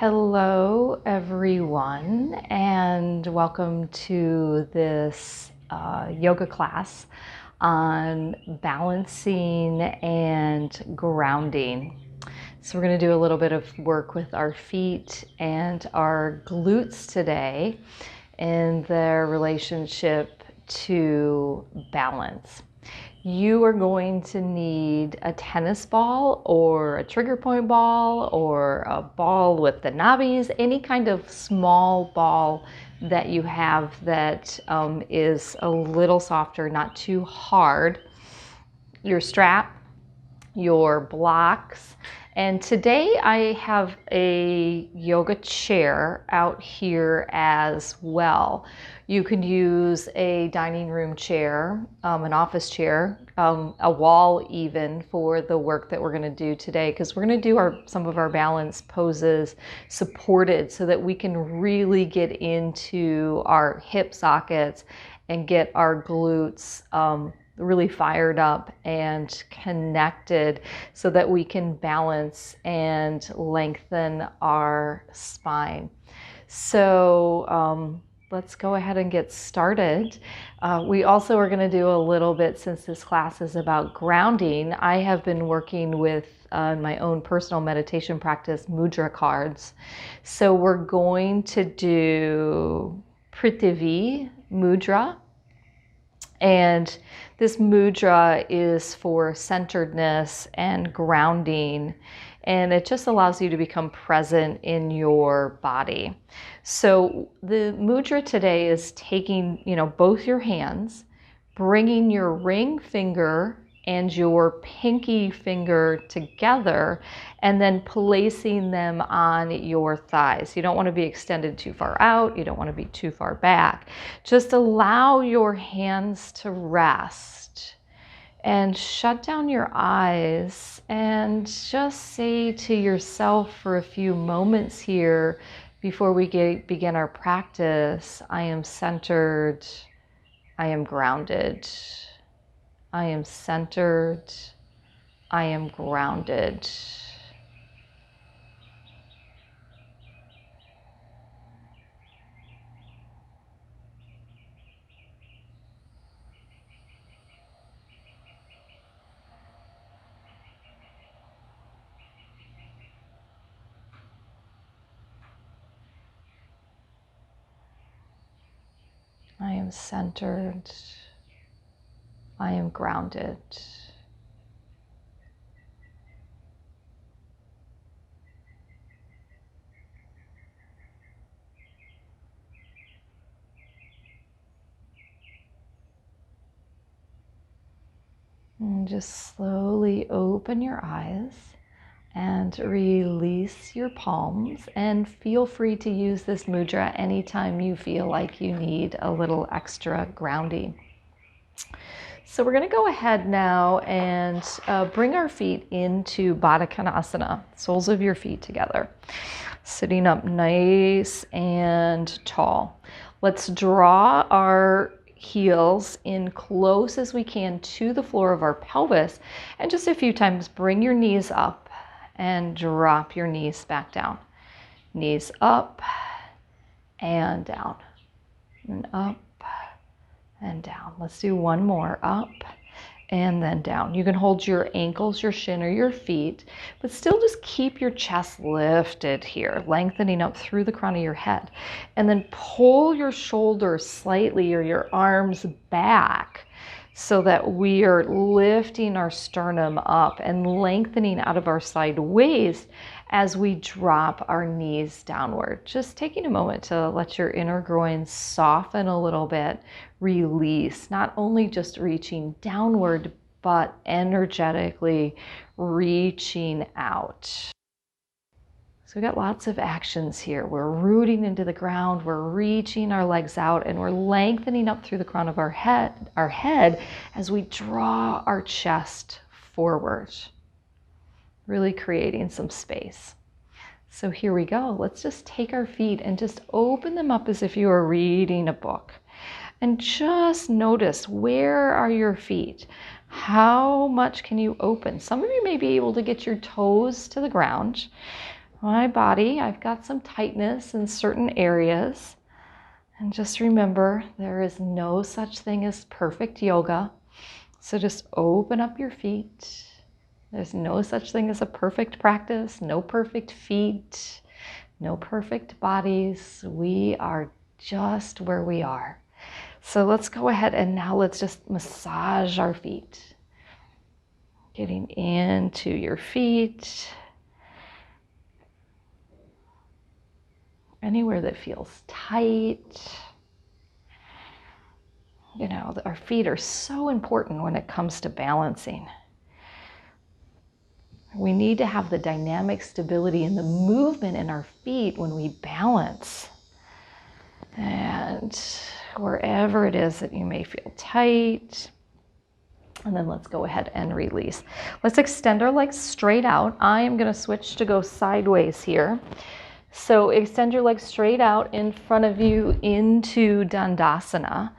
Hello everyone, and welcome to this yoga class on balancing and grounding. So we're going to do a little bit of work with our feet and our glutes today in their relationship to balance. You are going to need a tennis ball or a trigger point ball or a ball with the knobbies, any kind of small ball that you have that is a little softer, not too hard. Your strap, your blocks. And today I have a yoga chair out here as well. You could use a dining room chair, an office chair, a wall even for the work that we're going to do today, because we're going to do some of our balance poses supported so that we can really get into our hip sockets and get our glutes really fired up and connected so that we can balance and lengthen our spine. So let's go ahead and get started. We also are going to do a little bit, since this class is about grounding, I have been working with my own personal meditation practice, mudra cards. So we're going to do Prithvi mudra. And this mudra is for centeredness and grounding, and it just allows you to become present in your body. So the mudra today is taking, both your hands, bringing your ring finger and your pinky finger together, and then placing them on your thighs. You don't want to be extended too far out. You don't want to be too far back. Just allow your hands to rest and shut down your eyes and just say to yourself for a few moments here before we begin our practice, I am centered, I am grounded. I am centered, I am grounded. I am centered, I am grounded. And just slowly open your eyes and release your palms, and feel free to use this mudra anytime you feel like you need a little extra grounding. So we're going to go ahead now and bring our feet into Baddha Konasana, soles of your feet together, sitting up nice and tall. Let's draw our heels in close as we can to the floor of our pelvis, and just a few times bring your knees up and drop your knees back down. Knees up and down, and up and down. Let's do one more. Up and then down. You can hold your ankles, your shin, or your feet, but still just keep your chest lifted here, lengthening up through the crown of your head. And then pull your shoulders slightly or your arms back so that we are lifting our sternum up and lengthening out of our side waist as we drop our knees downward. Just taking a moment to let your inner groin soften a little bit, release, not only just reaching downward, but energetically reaching out. So we got lots of actions here. We're rooting into the ground, we're reaching our legs out, and we're lengthening up through the crown of our head as we draw our chest forward, really creating some space. So here we go. Let's just take our feet and just open them up as if you were reading a book. And just notice, where are your feet? How much can you open? Some of you may be able to get your toes to the ground. my body, I've got some tightness in certain areas. And just remember, there is no such thing as perfect yoga. So just open up your feet. There's no such thing as a perfect practice, no perfect feet, no perfect bodies. We are just where we are. So let's go ahead and now let's just massage our feet. Getting into your feet. Anywhere that feels tight. You know, our feet are so important when it comes to balancing. We need to have the dynamic stability and the movement in our feet when we balance. And wherever it is that you may feel tight. And then let's go ahead and release. Let's extend our legs straight out. I am going to switch to go sideways here. So extend your legs straight out in front of you into Dandasana,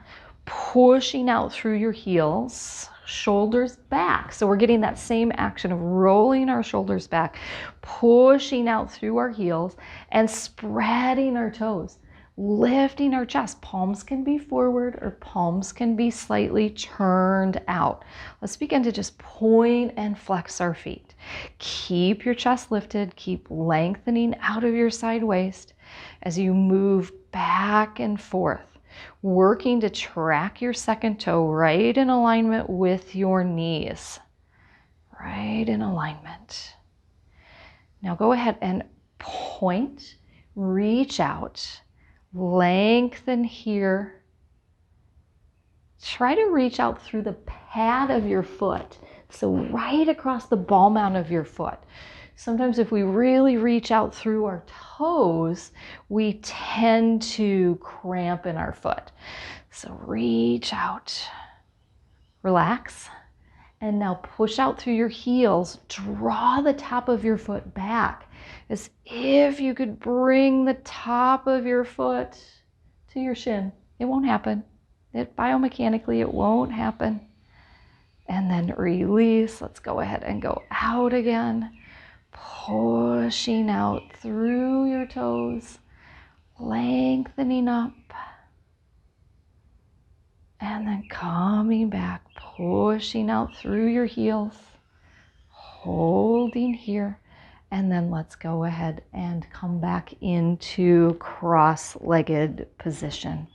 pushing out through your heels, shoulders back. So we're getting that same action of rolling our shoulders back, pushing out through our heels and spreading our toes, lifting our chest. Palms can be forward or palms can be slightly turned out. Let's begin to just point and flex our feet. Keep your chest lifted, keep lengthening out of your side waist as you move back and forth, working to track your second toe right in alignment with your knees. Right in alignment. Now go ahead and point, reach out, lengthen here. Try to reach out through the pad of your foot. So right across the ball mount of your foot. Sometimes if we really reach out through our toes, we tend to cramp in our foot. So reach out, relax, and now push out through your heels. Draw the top of your foot back as if you could bring the top of your foot to your shin. It won't happen. Biomechanically, it won't happen. And then release. Let's go ahead and go out again. Pushing out through your toes, lengthening up. And then coming back, pushing out through your heels, holding here. And then let's go ahead and come back into cross-legged position.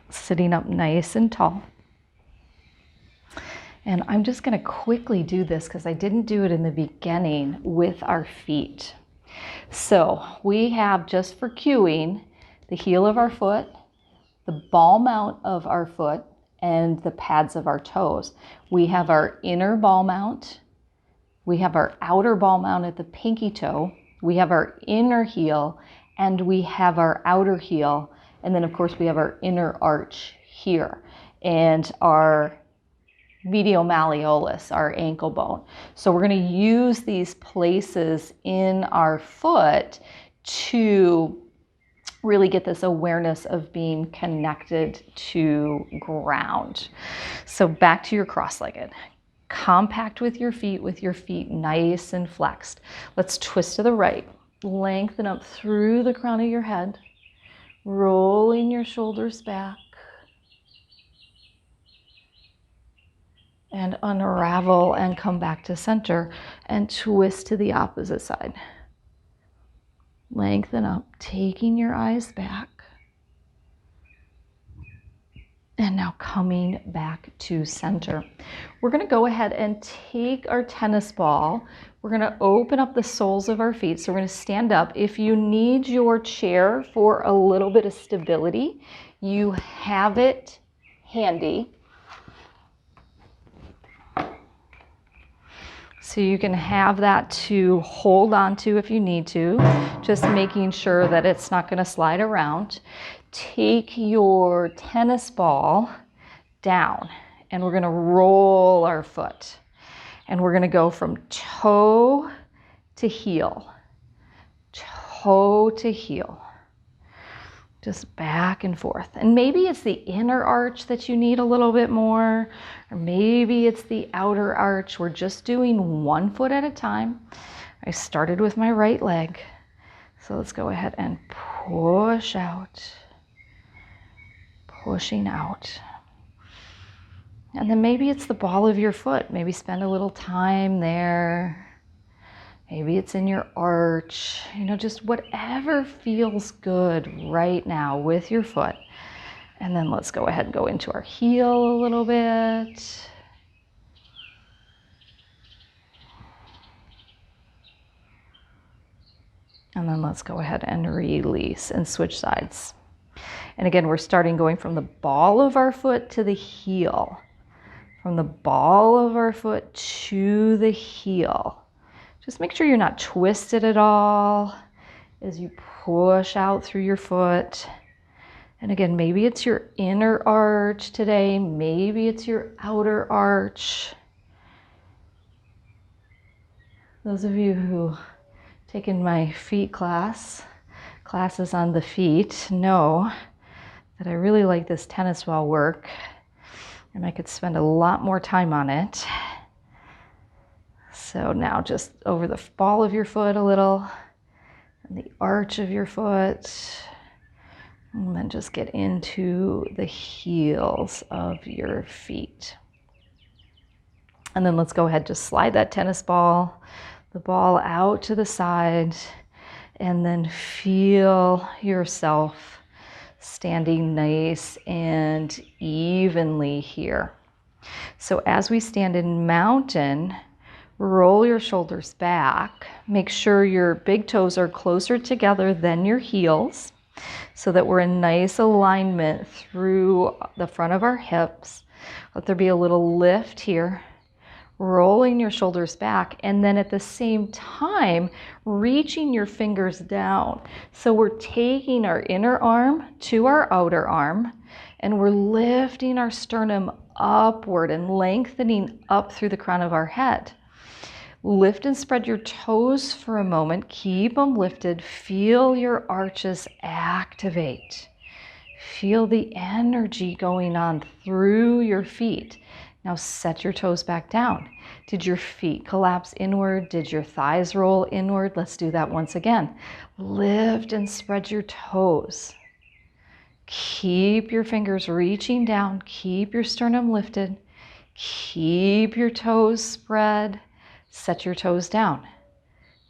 Sitting up nice and tall. And I'm just going to quickly do this because I didn't do it in the beginning with our feet. So we have, just for cueing, the heel of our foot, the ball mount of our foot, and the pads of our toes. We have our inner ball mount. We have our outer ball mount at the pinky toe. We have our inner heel, and we have our outer heel. And then, of course, we have our inner arch here and our medial malleolus, our ankle bone. So we're going to use these places in our foot to really get this awareness of being connected to ground. So back to your cross-legged. Compact with your feet nice and flexed. Let's twist to the right. Lengthen up through the crown of your head, rolling your shoulders back. And unravel and come back to center and twist to the opposite side. Lengthen up, taking your eyes back. And now coming back to center. We're going to go ahead and take our tennis ball. We're going to open up the soles of our feet. So we're going to stand up. If you need your chair for a little bit of stability, you have it handy. So you can have that to hold on to if you need to, just making sure that it's not going to slide around. Take your tennis ball down and we're going to roll our foot. And we're going to go from toe to heel, toe to heel. Just back and forth. And maybe it's the inner arch that you need a little bit more, or maybe it's the outer arch. We're just doing one foot at a time. I started with my right leg. So let's go ahead and push out, pushing out. And then maybe it's the ball of your foot. Maybe spend a little time there. Maybe it's in your arch, just whatever feels good right now with your foot. And then let's go ahead and go into our heel a little bit. And then let's go ahead and release and switch sides. And again, we're starting going from the ball of our foot to the heel. From the ball of our foot to the heel. Just make sure you're not twisted at all as you push out through your foot. And again, maybe it's your inner arch today. Maybe it's your outer arch. Those of you who taken my feet classes on the feet, know that I really like this tennis ball work, and I could spend a lot more time on it. So now just over the ball of your foot a little, and the arch of your foot, and then just get into the heels of your feet. And then let's go ahead, just slide that tennis ball, the ball out to the side, and then feel yourself standing nice and evenly here. So as we stand in mountain, roll your shoulders back. Make sure your big toes are closer together than your heels so that we're in nice alignment through the front of our hips. Let there be a little lift here. Rolling your shoulders back, and then at the same time reaching your fingers down. So we're taking our inner arm to our outer arm, and we're lifting our sternum upward and lengthening up through the crown of our head. Lift and spread your toes for a moment. Keep them lifted. Feel your arches activate. Feel the energy going on through your feet. Now set your toes back down. Did your feet collapse inward? Did your thighs roll inward? Let's do that once again. Lift and spread your toes. Keep your fingers reaching down. Keep your sternum lifted. Keep your toes spread. Set your toes down.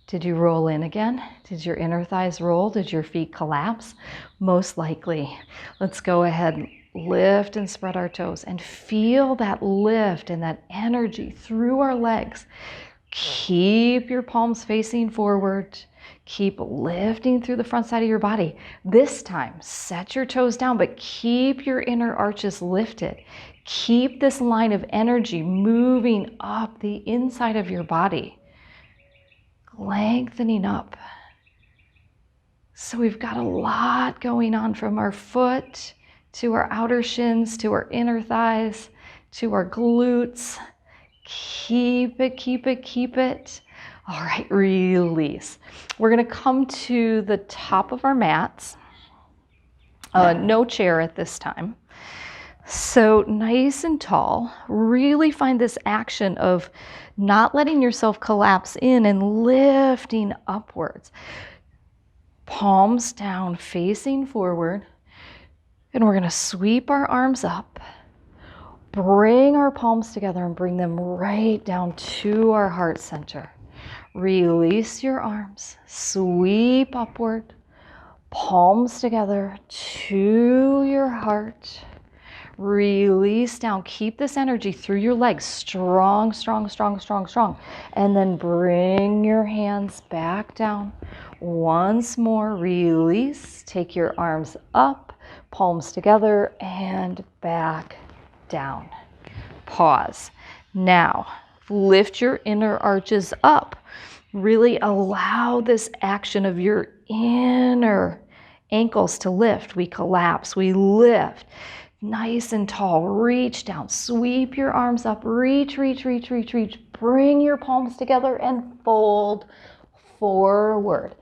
Did you roll in again? Did your inner thighs roll? Did your feet collapse? Most likely. Let's go ahead. Lift and spread our toes and feel that lift and that energy through our legs. Keep your palms facing forward. Keep lifting through the front side of your body. This time, set your toes down, but keep your inner arches lifted. Keep this line of energy moving up the inside of your body, lengthening up. So we've got a lot going on from our foot to our outer shins, to our inner thighs, to our glutes. Keep it, keep it, keep it. All right, release. We're gonna come to the top of our mats. No chair at this time. So nice and tall. Really find this action of not letting yourself collapse in and lifting upwards. Palms down, facing forward. And we're going to sweep our arms up, bring our palms together and bring them right down to our heart center. Release your arms, sweep upward, palms together to your heart. Release down, keep this energy through your legs, strong, strong, strong, strong, strong. And then bring your hands back down. Once more, release, take your arms up. Palms together and back down. Pause. Now, lift your inner arches up. Really allow this action of your inner ankles to lift. We collapse, we lift. Nice and tall. Reach down, sweep your arms up. Reach, reach, reach, reach, reach. Bring your palms together and fold forward.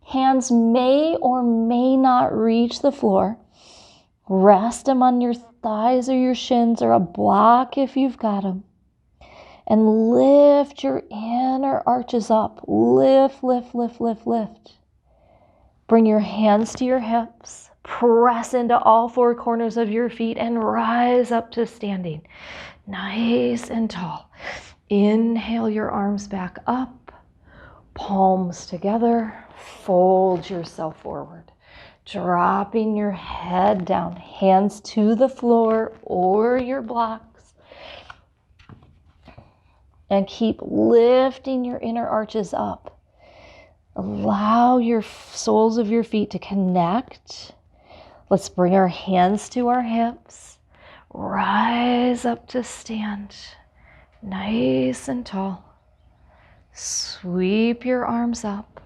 Hands may or may not reach the floor. Rest them on your thighs or your shins or a block if you've got them. And lift your inner arches up. Lift, lift, lift, lift, lift. Bring your hands to your hips. Press into all four corners of your feet and rise up to standing. Nice and tall. Inhale your arms back up. Palms together. Fold yourself forward. Dropping your head down. Hands to the floor or your blocks. And keep lifting your inner arches up. Allow your soles of your feet to connect. Let's bring our hands to our hips. Rise up to stand. Nice and tall. Sweep your arms up.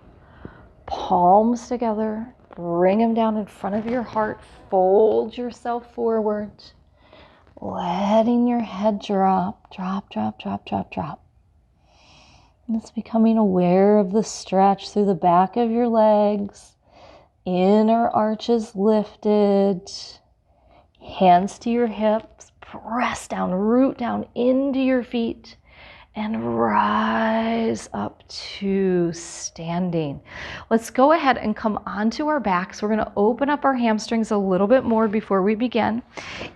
Palms together. Bring them down in front of your heart. Fold yourself forward. Letting your head drop, drop, drop, drop, drop, drop. It's becoming aware of the stretch through the back of your legs. Inner arches lifted. Hands to your hips. Press down, root down into your feet. And rise up to standing. Let's go ahead and come onto our backs. We're going to open up our hamstrings a little bit more before we begin.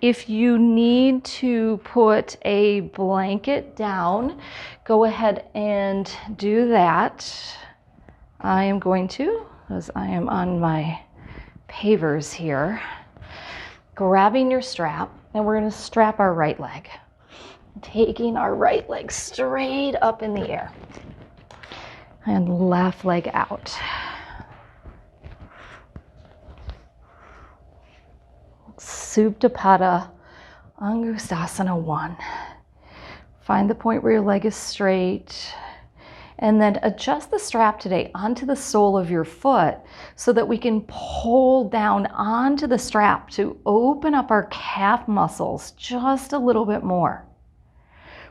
If you need to put a blanket down, go ahead and do that. I am going to, because I am on my pavers here, grabbing your strap, and we're going to strap our right leg. Taking our right leg straight up in the air and left leg out. Supta Pada Angustasana 1. Find the point where your leg is straight, and then adjust the strap today onto the sole of your foot so that we can pull down onto the strap to open up our calf muscles just a little bit more.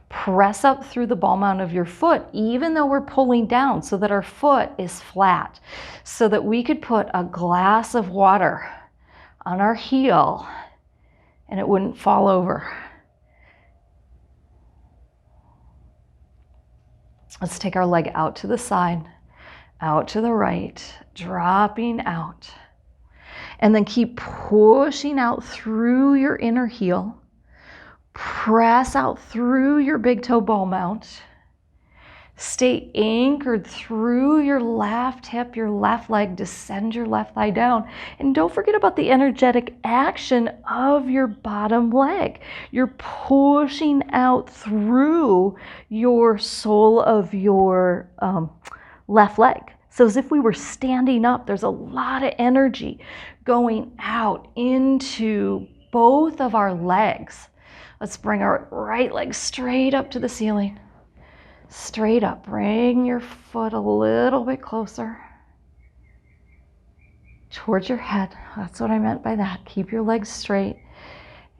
Press up through the ball mount of your foot, even though we're pulling down, so that our foot is flat, so that we could put a glass of water on our heel and it wouldn't fall over. Let's take our leg out to the side, out to the right, dropping out. And then keep pushing out through your inner heel. Press out through your big toe ball mount. Stay anchored through your left hip, your left leg. Descend your left thigh down. And don't forget about the energetic action of your bottom leg. You're pushing out through your sole of your left leg. So as if we were standing up, there's a lot of energy going out into both of our legs. Let's bring our right leg straight up to the ceiling. Straight up. Bring your foot a little bit closer towards your head. That's what I meant by that. Keep your legs straight.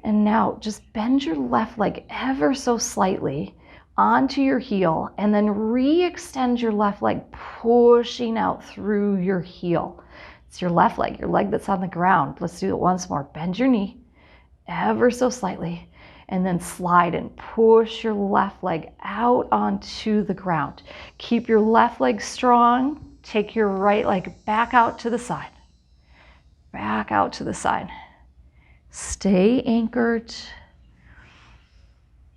And now just bend your left leg ever so slightly onto your heel, and then re-extend your left leg, pushing out through your heel. It's your left leg, your leg that's on the ground. Let's do it once more. Bend your knee ever so slightly. And then slide and push your left leg out onto the ground. Keep your left leg strong. Take your right leg back out to the side. Back out to the side. Stay anchored.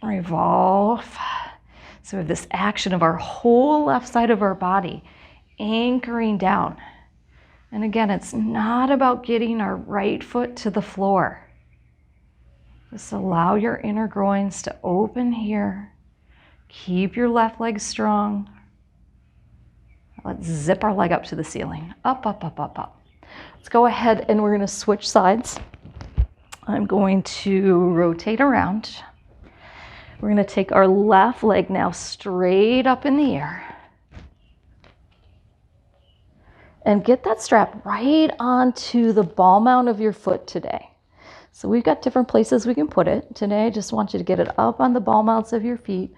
Revolve. So we have this action of our whole left side of our body anchoring down. And again, it's not about getting our right foot to the floor. Just allow your inner groins to open here. Keep your left leg strong. Let's zip our leg up to the ceiling. Up, up, up, up, up. Let's go ahead and we're going to switch sides. I'm going to rotate around. We're going to take our left leg now straight up in the air. And get that strap right onto the ball mount of your foot today. So we've got different places we can put it. Today, I just want you to get it up on the ball mounts of your feet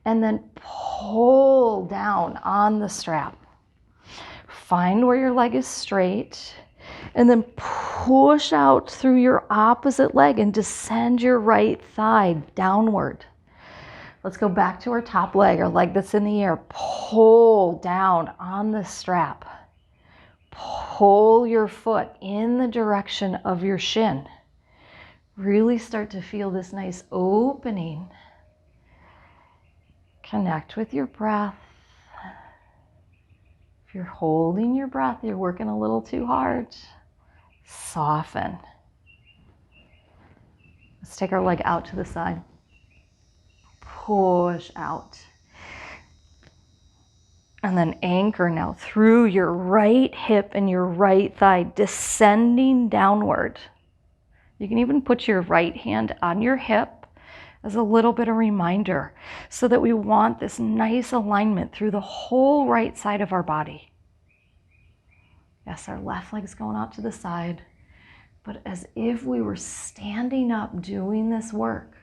and then pull down on the strap. Find where your leg is straight and then push out through your opposite leg and descend your right thigh downward. Let's go back to our top leg, our leg that's in the air. Pull down on the strap. Pull your foot in the direction of your shin. Really start to feel this nice opening. Connect with your breath. If you're holding your breath, you're working a little too hard. Soften. Let's take our leg out to the side. Push out. And then anchor now through your right hip and your right thigh, descending downward. You can even put your right hand on your hip as a little bit of reminder, so that we want this nice alignment through the whole right side of our body. Yes, our left leg's going out to the side, but as if we were standing up doing this work.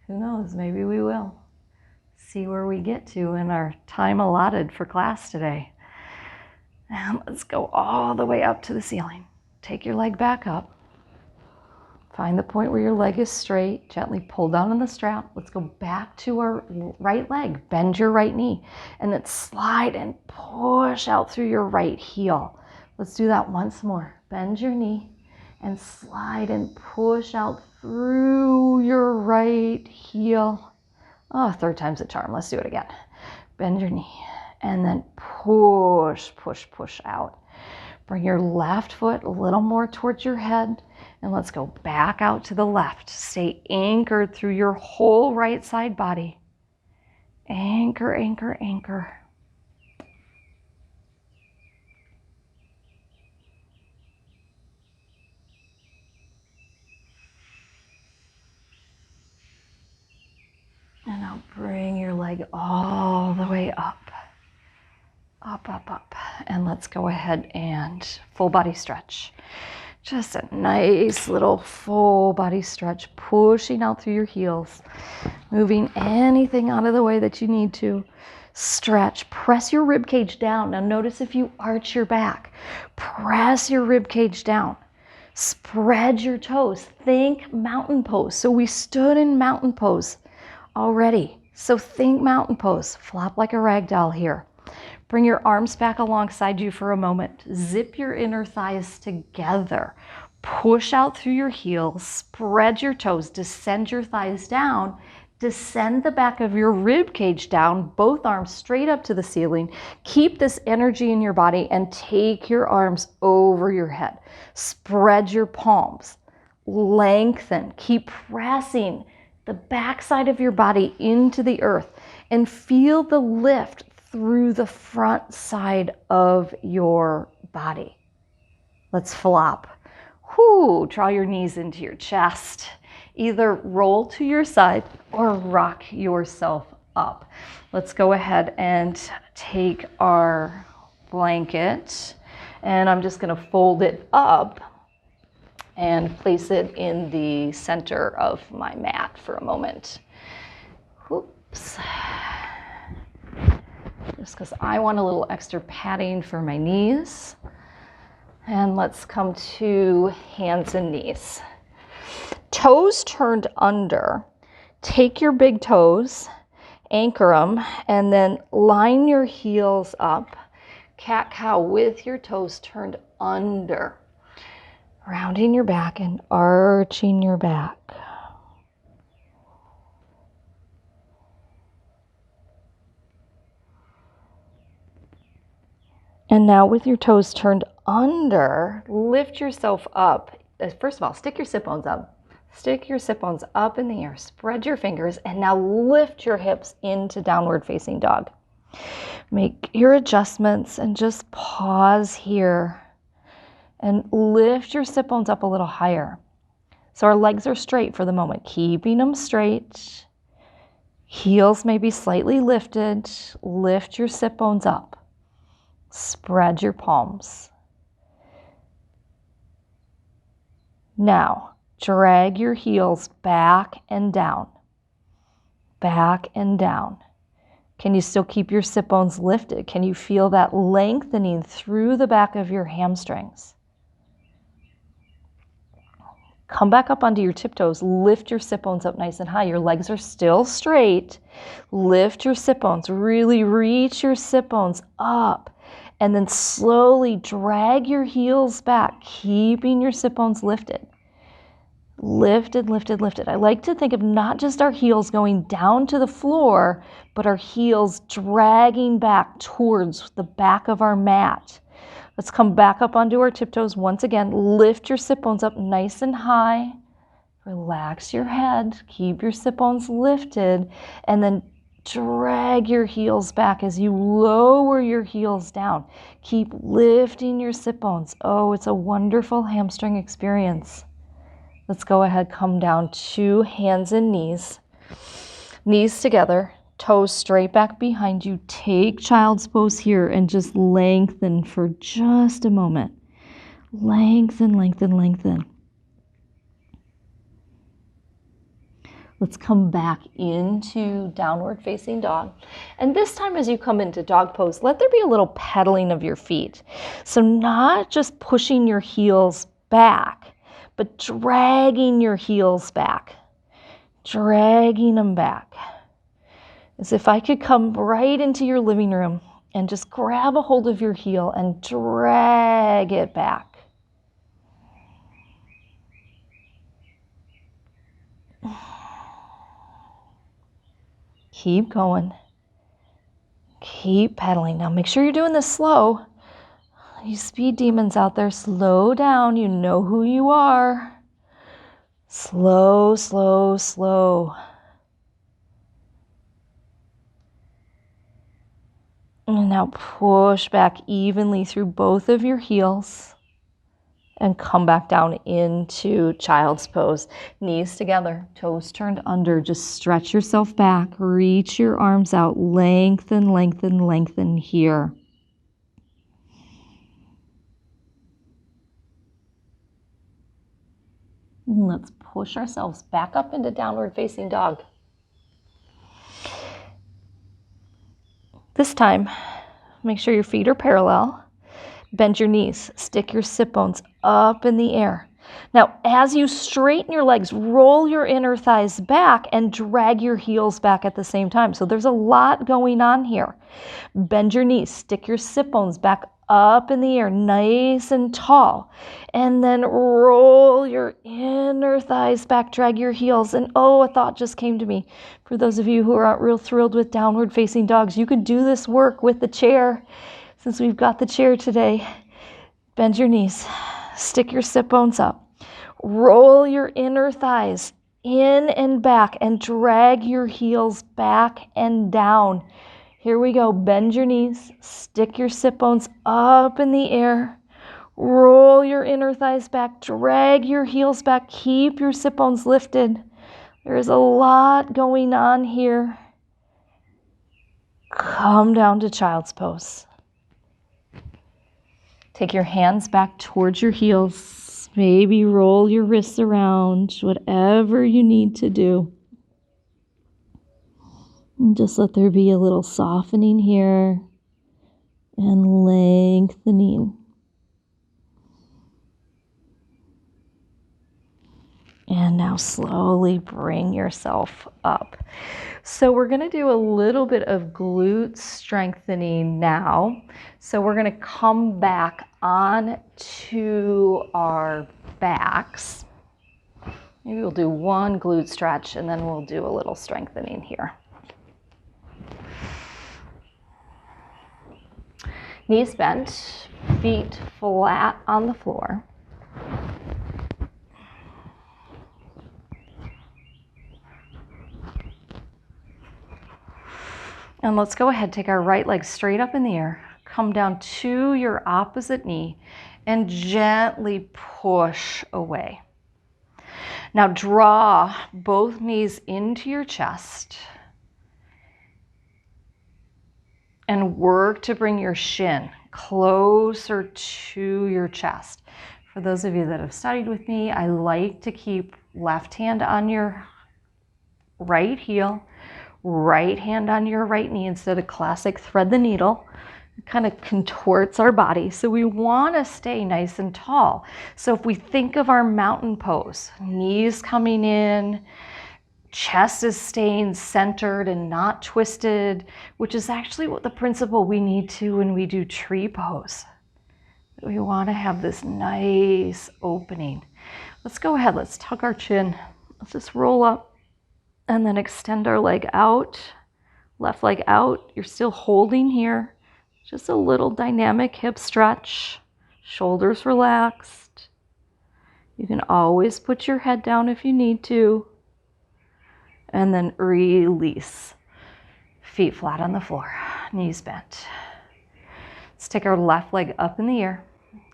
Who knows, maybe we will. See where we get to in our time allotted for class today. And let's go all the way up to the ceiling. Take your leg back up. Find the point where your leg is straight. Gently pull down on the strap. Let's go back to our right leg. Bend your right knee. And then slide and push out through your right heel. Let's do that once more. Bend your knee and slide and push out through your right heel. Oh, third time's the charm. Let's do it again. Bend your knee and then push, push, push out. Bring your left foot a little more towards your head and let's go back out to the left. Stay anchored through your whole right side body. Anchor, anchor, anchor. And now bring your leg all the way up. Up, up, up. And let's go ahead and full body stretch. Just a nice little full body stretch, pushing out through your heels, moving anything out of the way that you need to. Stretch, press your rib cage down. Now notice if you arch your back, press your rib cage down. Spread your toes. Think mountain pose. So we stood in mountain pose already. So think mountain pose. Flop like a rag doll here. Bring your arms back alongside you for a moment. Zip your inner thighs together. Push out through your heels. Spread your toes. Descend your thighs down. Descend the back of your rib cage down. Both arms straight up to the ceiling. Keep this energy in your body and take your arms over your head. Spread your palms. Lengthen. Keep pressing the backside of your body into the earth and feel the lift through the front side of your body. Let's flop. Whoo, draw your knees into your chest. Either roll to your side or rock yourself up. Let's go ahead and take our blanket and I'm just going to fold it up and place it in the center of my mat for a moment. Whoops. Just because I want a little extra padding for my knees. And let's come to hands and knees. Toes turned under. Take your big toes, anchor them, and then line your heels up. Cat-cow with your toes turned under. Rounding your back and arching your back. And now with your toes turned under, lift yourself up. First of all, stick your sit bones up. Stick your sit bones up in the air. Spread your fingers and now lift your hips into downward facing dog. Make your adjustments and just pause here and lift your sit bones up a little higher. So our legs are straight for the moment, keeping them straight. Heels may be slightly lifted. Lift your sit bones up. Spread your palms. Now, drag your heels back and down. Back and down. Can you still keep your sit bones lifted? Can you feel that lengthening through the back of your hamstrings? Come back up onto your tiptoes. Lift your sit bones up nice and high. Your legs are still straight. Lift your sit bones. Really reach your sit bones up. And then slowly drag your heels back, keeping your sit bones lifted. Lifted, lifted, lifted. I like to think of not just our heels going down to the floor, but our heels dragging back towards the back of our mat. Let's come back up onto our tiptoes once again. Lift your sit bones up nice and high. Relax your head. Keep your sit bones lifted. And then drag your heels back as you lower your heels down. Keep lifting your sit bones. Oh, it's a wonderful hamstring experience. Let's go ahead, come down to hands and knees. Knees together. Toes straight back behind you. Take child's pose here and just lengthen for just a moment. Lengthen, lengthen, lengthen. Let's come back into downward facing dog. And this time as you come into dog pose, let there be a little pedaling of your feet. So not just pushing your heels back, but dragging your heels back. Dragging them back. As if I could come right into your living room and just grab a hold of your heel and drag it back. Keep going. Keep pedaling. Now make sure you're doing this slow. You speed demons out there, slow down. You know who you are. Slow, slow, slow. And now push back evenly through both of your heels and come back down into child's pose. Knees together, toes turned under. Just stretch yourself back, reach your arms out, lengthen, lengthen, lengthen here. And let's push ourselves back up into downward facing dog. This time, make sure your feet are parallel. Bend your knees. Stick your sit bones up in the air. Now, as you straighten your legs, roll your inner thighs back and drag your heels back at the same time. So there's a lot going on here. Bend your knees. Stick your sit bones back up in the air, nice and tall. And then roll your inner thighs back, drag your heels. And oh, a thought just came to me. For those of you who aren't real thrilled with downward facing dogs, you could do this work with the chair. Since we've got the chair today, bend your knees, stick your sit bones up, roll your inner thighs in and back and drag your heels back and down. Here we go. Bend your knees, stick your sit bones up in the air, roll your inner thighs back, drag your heels back, keep your sit bones lifted. There's a lot going on here. Come down to child's pose. Take your hands back towards your heels. Maybe roll your wrists around, whatever you need to do. And just let there be a little softening here and lengthening. And now slowly bring yourself up. So we're going to do a little bit of glute strengthening now. So we're going to come back on to our backs. Maybe we'll do one glute stretch and then we'll do a little strengthening here. Knees bent, feet flat on the floor. And let's go ahead, take our right leg straight up in the air, come down to your opposite knee, and gently push away. Now draw both knees into your chest and work to bring your shin closer to your chest. For those of you that have studied with me, I like to keep left hand on your right heel, right hand on your right knee instead of classic thread the needle. It kind of contorts our body. So we want to stay nice and tall. So if we think of our mountain pose, knees coming in, chest is staying centered and not twisted, which is actually what the principle we need to when we do tree pose. We want to have this nice opening. Let's go ahead, let's tuck our chin. Let's just roll up and then extend our leg out, left leg out. You're still holding here. Just a little dynamic hip stretch, shoulders relaxed. You can always put your head down if you need to. And then release. Feet flat on the floor, knees bent. Let's take our left leg up in the air,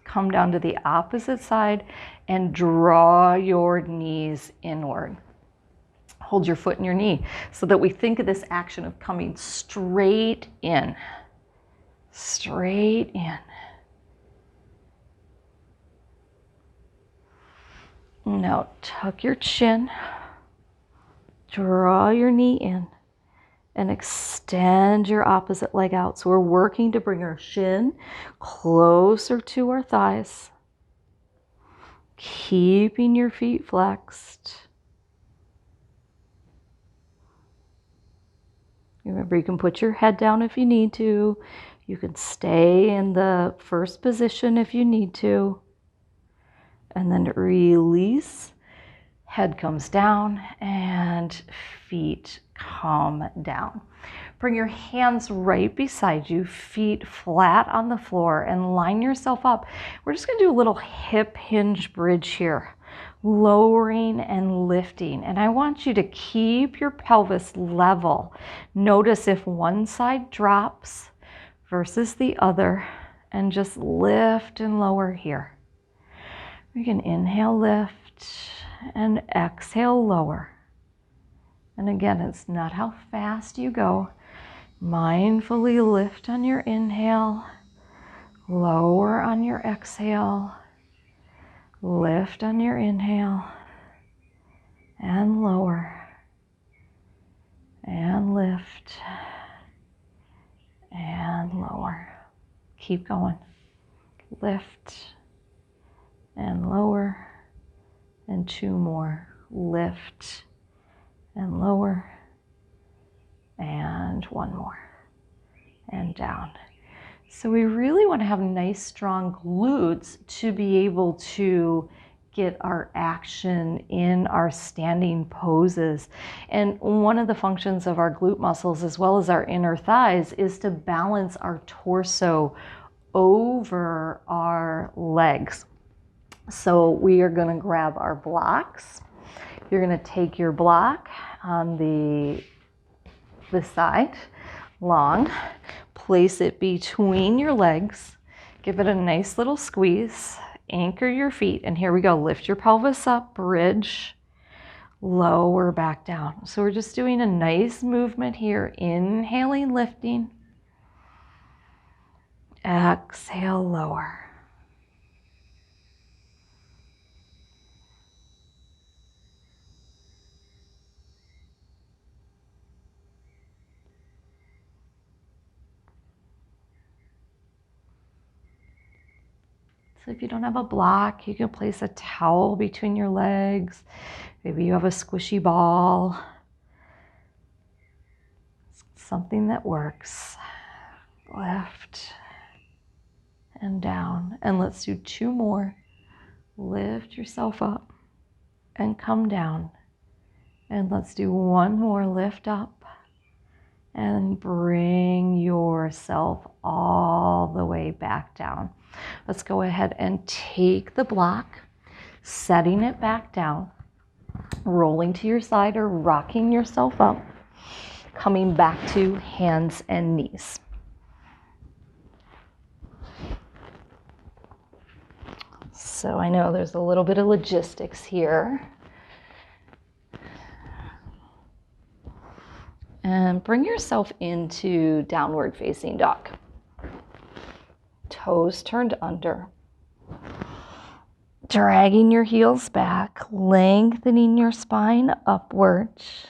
come down to the opposite side, and draw your knees inward. Hold your foot in your knee so that we think of this action of coming straight in. Straight in. Now tuck your chin, draw your knee in, and extend your opposite leg out. So we're working to bring our shin closer to our thighs, keeping your feet flexed. Remember, you can put your head down if you need to. You can stay in the first position if you need to. And then release. Head comes down and feet come down. Bring your hands right beside you, feet flat on the floor, and line yourself up. We're just going to do a little hip hinge bridge here, lowering and lifting. And I want you to keep your pelvis level. Notice if one side drops versus the other, and just lift and lower here. We can inhale, lift, and exhale, lower. And again, it's not how fast you go. Mindfully lift on your inhale, lower on your exhale, lift on your inhale, and lower, and lift, and lower. Keep going. Lift and lower, and two more. Lift and lower, and one more, and down. So we really want to have nice strong glutes to be able to get our action in our standing poses. And one of the functions of our glute muscles, as well as our inner thighs, is to balance our torso over our legs. So we are going to grab our blocks. You're going to take your block on this side, long, place it between your legs, give it a nice little squeeze, anchor your feet, and here we go. Lift your pelvis up, bridge, lower back down. So we're just doing a nice movement here, inhaling, lifting, exhale, lower. So if you don't have a block, you can place a towel between your legs. Maybe you have a squishy ball. Something that works. Lift and down. And let's do two more. Lift yourself up and come down. And let's do one more. Lift up and bring yourself all the way back down. Let's go ahead and take the block, setting it back down, rolling to your side or rocking yourself up, coming back to hands and knees. So I know there's a little bit of logistics here. And bring yourself into downward facing dog. Toes turned under. Dragging your heels back, lengthening your spine upwards.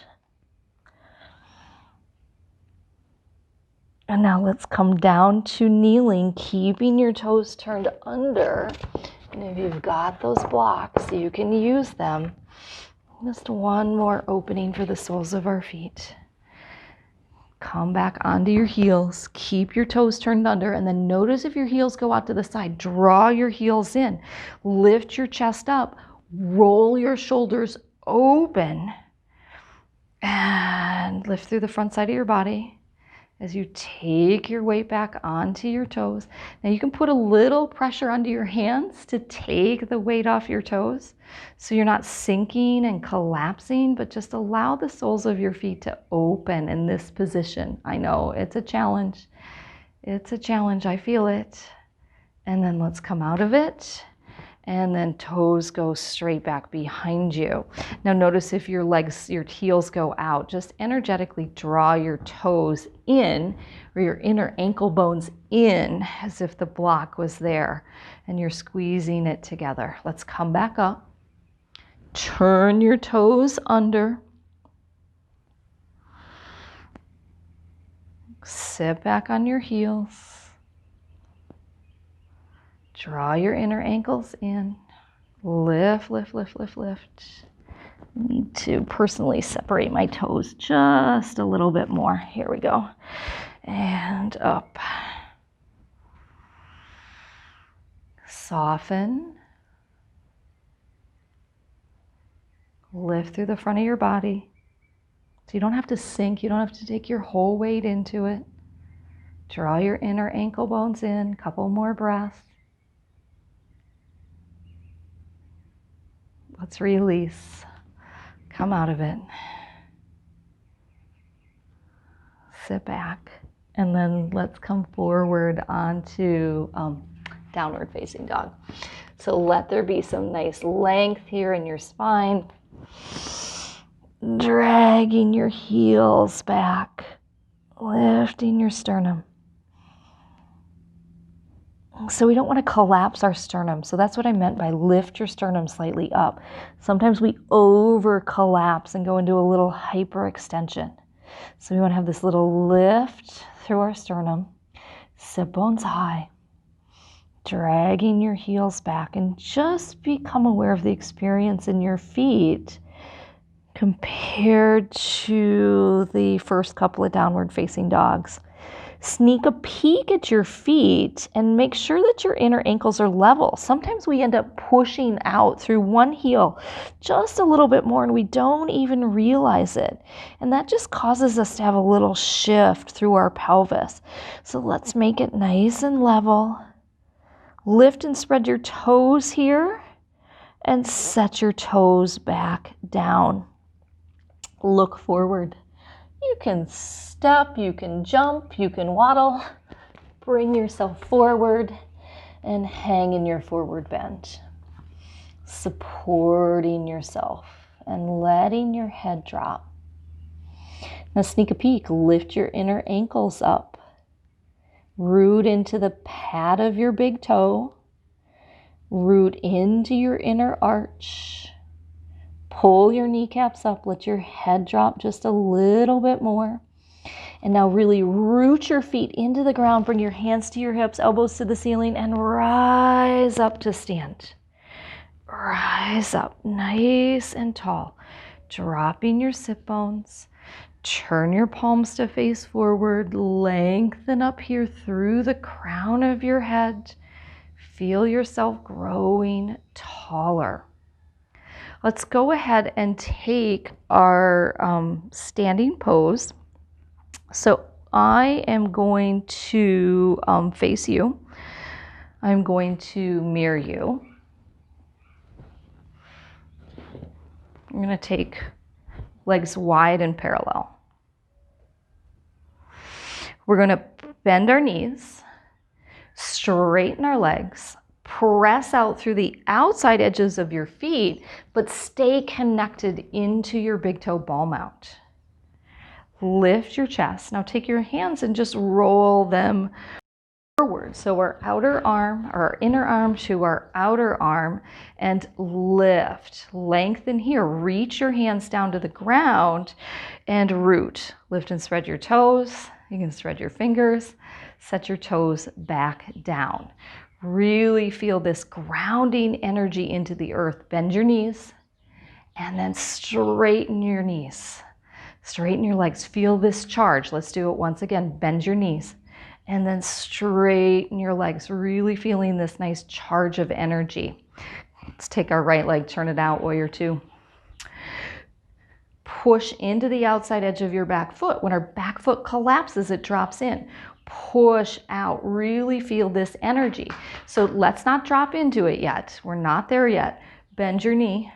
And now let's come down to kneeling, keeping your toes turned under. And if you've got those blocks, you can use them. Just one more opening for the soles of our feet. Come back onto your heels, keep your toes turned under, and then notice if your heels go out to the side. Draw your heels in, lift your chest up, roll your shoulders open, and lift through the front side of your body as you take your weight back onto your toes. Now you can put a little pressure under your hands to take the weight off your toes so you're not sinking and collapsing, but just allow the soles of your feet to open in this position. I know it's a challenge. It's a challenge. I feel it. And then let's come out of it. And then toes go straight back behind you. Now notice if your legs, your heels go out, just energetically draw your toes in, or your inner ankle bones in, as if the block was there and you're squeezing it together. Let's come back up. Turn your toes under. Sit back on your heels. Draw your inner ankles in. Lift, lift, lift, lift, lift. I need to personally separate my toes just a little bit more. Here we go. And up. Soften. Lift through the front of your body. So you don't have to sink. You don't have to take your whole weight into it. Draw your inner ankle bones in. Couple more breaths. Let's release. Come out of it. Sit back. And then let's come forward onto downward facing dog. So let there be some nice length here in your spine. Dragging your heels back. Lifting your sternum. So we don't want to collapse our sternum. So that's what I meant by lift your sternum slightly up. Sometimes we over collapse and go into a little hyperextension. So we want to have this little lift through our sternum. Sit bones high. Dragging your heels back, and just become aware of the experience in your feet compared to the first couple of downward facing dogs. Sneak a peek at your feet and make sure that your inner ankles are level. Sometimes we end up pushing out through one heel just a little bit more and we don't even realize it. And that just causes us to have a little shift through our pelvis. So let's make it nice and level. Lift and spread your toes here and set your toes back down. Look forward. You can step, you can jump, you can waddle. Bring yourself forward and hang in your forward bend. Supporting yourself and letting your head drop. Now sneak a peek, lift your inner ankles up. Root into the pad of your big toe. Root into your inner arch. Pull your kneecaps up, let your head drop just a little bit more. And now really root your feet into the ground, bring your hands to your hips, elbows to the ceiling, and rise up to stand. Rise up nice and tall, dropping your sit bones. Turn your palms to face forward, lengthen up here through the crown of your head. Feel yourself growing taller. Let's go ahead and take our standing pose. So I am going to face you. I'm going to mirror you. I'm going to take legs wide and parallel. We're going to bend our knees, straighten our legs, press out through the outside edges of your feet, but stay connected into your big toe ball mount. Lift your chest. Now take your hands and just roll them forward. So our outer arm, or our inner arm to our outer arm, and lift. Lengthen here. Reach your hands down to the ground and root. Lift and spread your toes. You can spread your fingers. Set your toes back down. Really feel this grounding energy into the earth. Bend your knees and then straighten your knees. Straighten your legs. Feel this charge. Let's do it once again. Bend your knees and then straighten your legs. Really feeling this nice charge of energy. Let's take our right leg, turn it out, warrior two. Push into the outside edge of your back foot. When our back foot collapses, it drops in. Push out. Really feel this energy. So let's not drop into it yet. We're not there yet. Bend your knee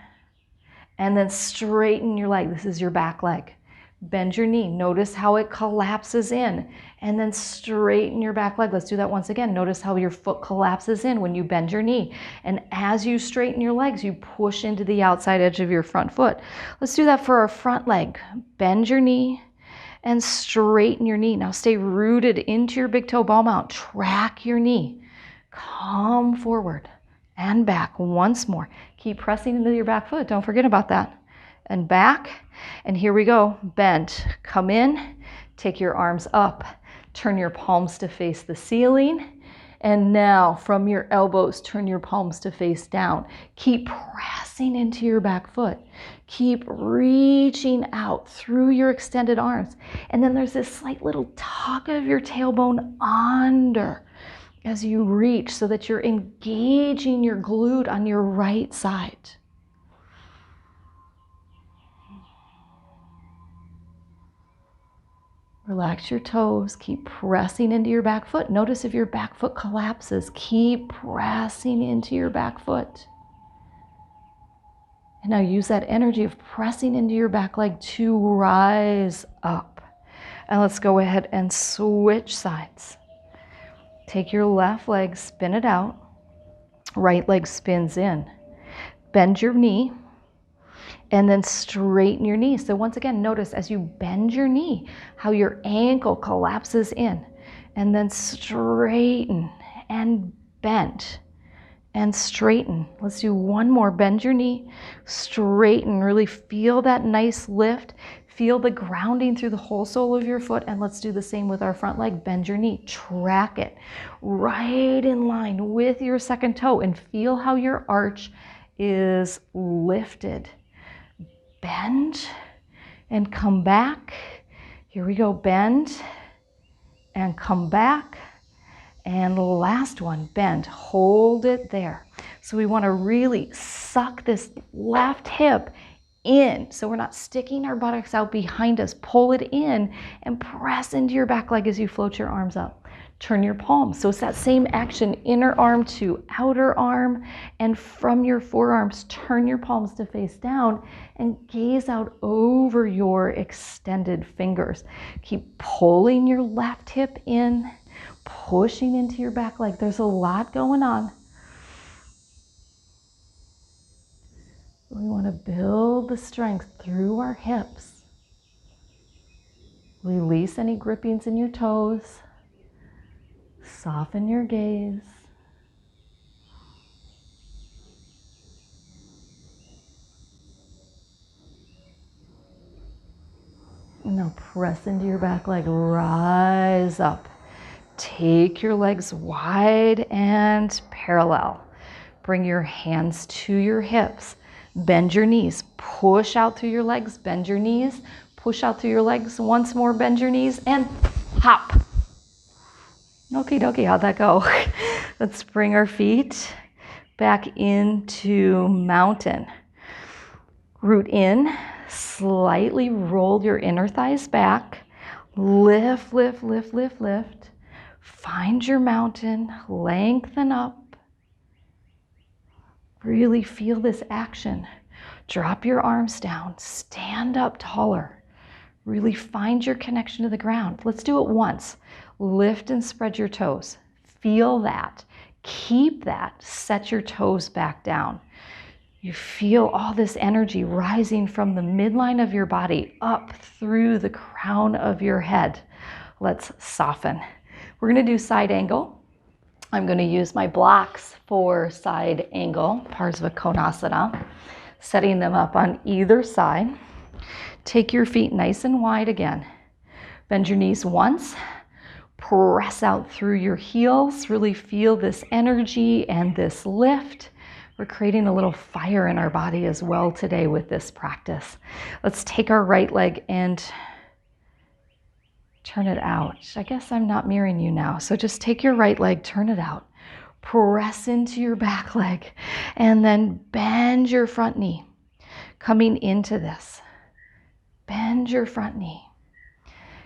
and then straighten your leg. This is your back leg. Bend your knee. Notice how it collapses in and then straighten your back leg. Let's do that once again. Notice how your foot collapses in when you bend your knee. And as you straighten your legs, you push into the outside edge of your front foot. Let's do that for our front leg. Bend your knee and straighten your knee. Now stay rooted into your big toe ball mount. Track your knee. Come forward and back once more. Keep pressing into your back foot. Don't forget about that. And back. And here we go. Bend. Come in. Take your arms up. Turn your palms to face the ceiling. And now from your elbows, turn your palms to face down. Keep pressing into your back foot. Keep reaching out through your extended arms. And then there's this slight little tug of your tailbone under as you reach so that you're engaging your glute on your right side. Relax your toes. Keep pressing into your back foot. Notice if your back foot collapses. Keep pressing into your back foot. And now use that energy of pressing into your back leg to rise up. And let's go ahead and switch sides. Take your left leg, spin it out. Right leg spins in. Bend your knee. And then straighten your knee. So once again, notice as you bend your knee, how your ankle collapses in. And then straighten and bend and straighten. Let's do one more. Bend your knee, straighten. Really feel that nice lift. Feel the grounding through the whole sole of your foot. And let's do the same with our front leg. Bend your knee, track it right in line with your second toe and feel how your arch is lifted. Bend and come back. Here we go. Bend and come back. And last one, bend. Hold it there. So we want to really suck this left hip in. So we're not sticking our buttocks out behind us. Pull it in and press into your back leg as you float your arms up. Turn your palms. So it's that same action, inner arm to outer arm. And from your forearms, turn your palms to face down and gaze out over your extended fingers. Keep pulling your left hip in, pushing into your back leg. There's a lot going on. We want to build the strength through our hips. Release any grippings in your toes. Soften your gaze. And now press into your back leg, rise up. Take your legs wide and parallel. Bring your hands to your hips. Bend your knees, push out through your legs, bend your knees, push out through your legs. Once more, bend your knees and hop. Okie dokie, how'd that go? Let's bring our feet back into mountain. Root in, slightly roll your inner thighs back. Lift, lift, lift, lift, lift. Find your mountain, lengthen up. Really feel this action. Drop your arms down, stand up taller. Really find your connection to the ground. Let's do it once. Lift and spread your toes. Feel that. Keep that. Set your toes back down. You feel all this energy rising from the midline of your body up through the crown of your head. Let's soften. We're going to do side angle. I'm going to use my blocks for side angle, Parsvakonasana, setting them up on either side. Take your feet nice and wide again. Bend your knees once. Press out through your heels. Really feel this energy and this lift. We're creating a little fire in our body as well today with this practice. Let's take our right leg and turn it out. I guess I'm not mirroring you now. So just take your right leg, turn it out. Press into your back leg and then bend your front knee. Coming into this. Bend your front knee.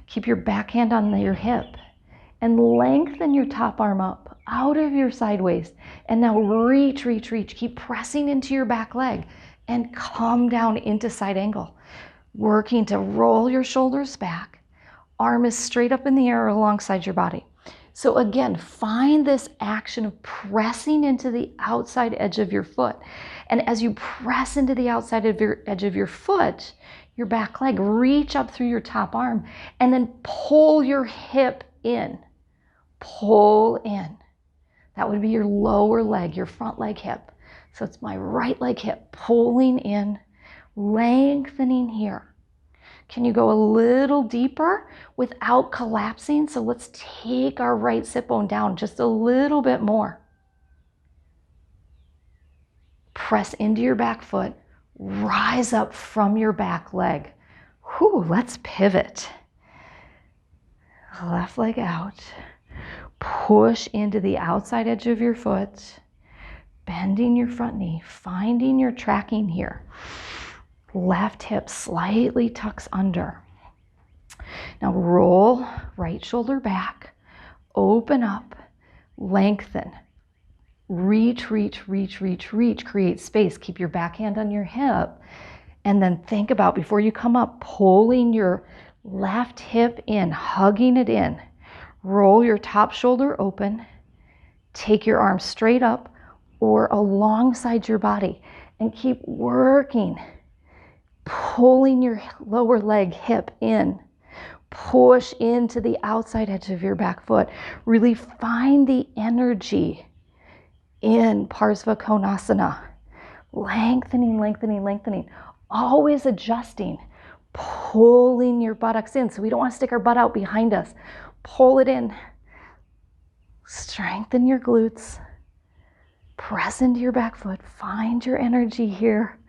Keep your back hand on your hip and lengthen your top arm up out of your side waist. And now reach, reach, reach. Keep pressing into your back leg and come down into side angle. Working to roll your shoulders back. Arm is straight up in the air alongside your body. So again, find this action of pressing into the outside edge of your foot. And as you press into the outside of your edge of your foot, your back leg, reach up through your top arm and then pull your hip in. Pull in. That would be your lower leg, your front leg hip. So it's my right leg hip pulling in, lengthening here. Can you go a little deeper without collapsing? So let's take our right sit bone down just a little bit more. Press into your back foot. Rise up from your back leg. Whew, let's pivot. Left leg out. Push into the outside edge of your foot. Bending your front knee. Finding your tracking here. Left hip slightly tucks under. Now roll right shoulder back. Open up. Lengthen. Reach, reach, reach, reach, reach. Create space. Keep your back hand on your hip. And then think about, before you come up, pulling your left hip in, hugging it in. Roll your top shoulder open. Take your arm straight up or alongside your body. And keep working. Pulling your lower leg hip in. Push into the outside edge of your back foot. Really find the energy in Parsvakonasana. Lengthening, lengthening, lengthening. Always adjusting. Pulling your buttocks in. So we don't want to stick our butt out behind us. Pull it in. Strengthen your glutes. Press into your back foot. Find your energy here.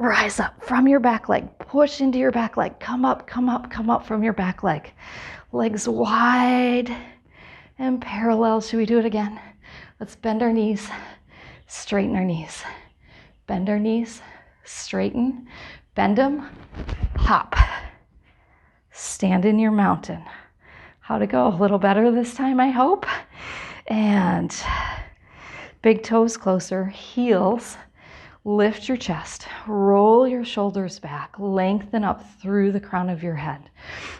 Rise up from your back leg. Push into your back leg. Come up, come up, come up from your back leg. Legs wide and parallel. Should we do it again? Let's bend our knees, straighten our knees. Bend our knees, straighten, bend them, hop. Stand in your mountain. How'd it go? A little better this time, I hope. And big toes closer, heels. Lift your chest, roll your shoulders back, lengthen up through the crown of your head.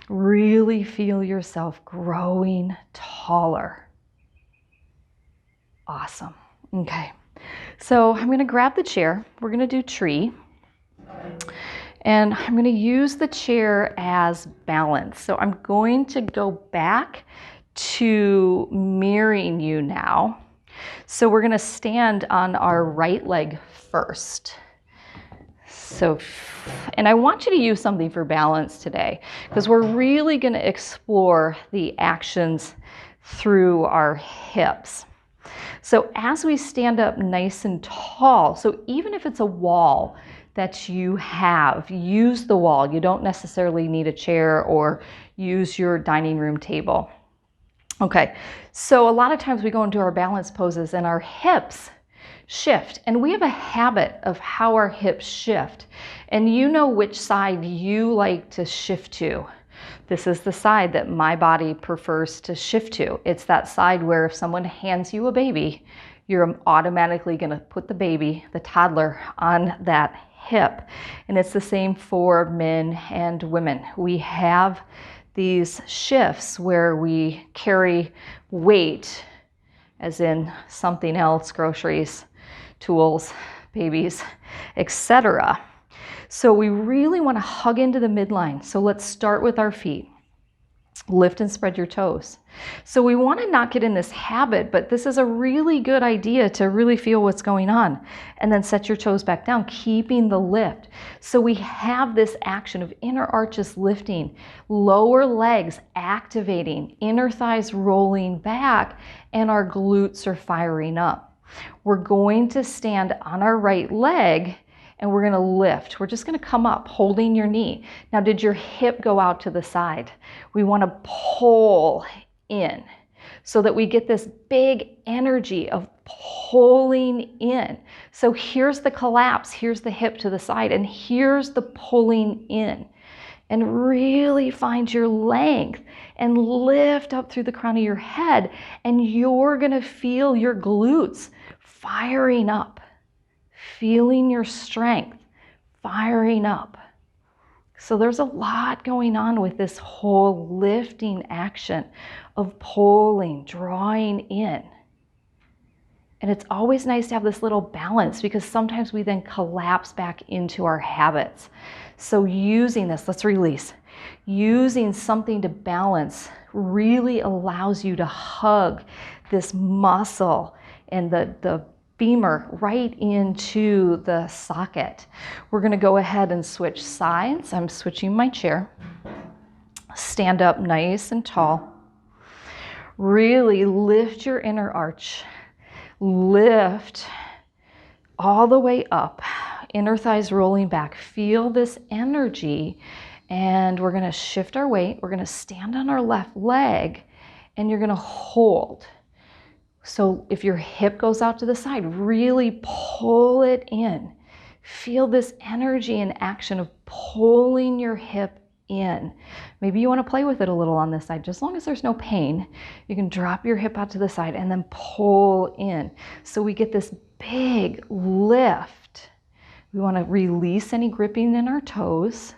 Really feel yourself growing taller. Awesome. Okay, so I'm going to grab the chair. We're going to do tree. And I'm going to use the chair as balance. So I'm going to go back to mirroring you now. So we're going to stand on our right leg first. So, and I want you to use something for balance today because we're really going to explore the actions through our hips. So as we stand up nice and tall, so even if it's a wall that you have, use the wall. You don't necessarily need a chair or use your dining room table. Okay, so a lot of times we go into our balance poses and our hips shift, and we have a habit of how our hips shift, and you know which side you like to shift to. This is the side that my body prefers to shift to. It's that side where if someone hands you a baby, you're automatically going to put the baby, the toddler, on that hip. And it's the same for men and women. We have these shifts where we carry weight, as in something else, groceries, tools, babies, etc. So we really want to hug into the midline. So let's start with our feet. Lift and spread your toes. So we want to not get in this habit, but this is a really good idea to really feel what's going on. And then set your toes back down, keeping the lift. So we have this action of inner arches lifting, lower legs activating, inner thighs rolling back, and our glutes are firing up. We're going to stand on our right leg and we're going to lift. We're just going to come up holding your knee. Now, did your hip go out to the side? We want to pull in so that we get this big energy of pulling in. So here's the collapse, here's the hip to the side, and here's the pulling in. And really find your length and lift up through the crown of your head, and you're going to feel your glutes firing up. Feeling your strength firing up. So there's a lot going on with this whole lifting action of pulling, drawing in. And it's always nice to have this little balance because sometimes we then collapse back into our habits. So using this, let's release. Using something to balance really allows you to hug this muscle and the femur right into the socket. We're going to go ahead and switch sides. I'm switching my chair. Stand up nice and tall. Really lift your inner arch. Lift all the way up. Inner thighs rolling back. Feel this energy. And we're going to shift our weight. We're going to stand on our left leg and you're going to hold. So if your hip goes out to the side, really pull it in. Feel this energy and action of pulling your hip in. Maybe you want to play with it a little on this side. Just as long as there's no pain, you can drop your hip out to the side and then pull in. So we get this big lift. We want to release any gripping in our toes.